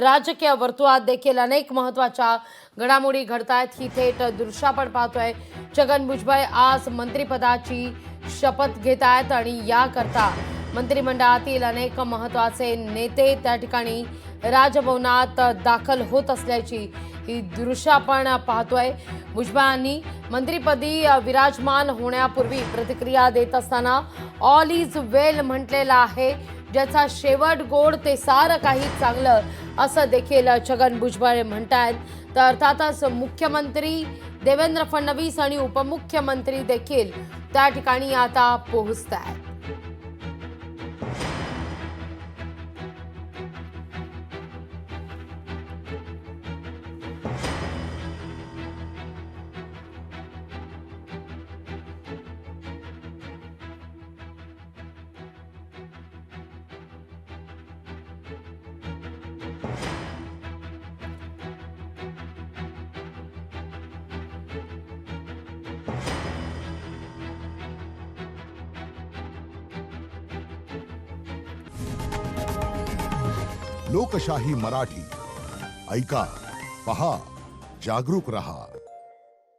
राजकीय वर्तुळात देखील अनेक महत्त्वाच्या घडामोडी घडतायत। ही थेट दृश्य आपण पाहतोय। छगन भुजबळ आज मंत्रिपदाची शपथ घेत आहेत आणि याकरता मंत्रिमंडळातील अनेक महत्त्वाचे नेते त्या ठिकाणी राजभवनात दाखल होत असल्याची ही दृश्य आपण पाहतोय। भुजबळांनी मंत्रिपदी विराजमान होण्यापूर्वी प्रतिक्रिया देत असताना ऑल इज वेल म्हटलेलं आहे, ज्याचा शेवट गोड ते सारं काही चांगलं असं देखील छगन भुजबळ म्हणतायत। तर अर्थातच मुख्यमंत्री देवेंद्र फडणवीस आणि उपमुख्यमंत्री देखील त्या ठिकाणी आता पोहोचतायत। लोकशाही मराठी ऐका, पहा, जागरूक रहा।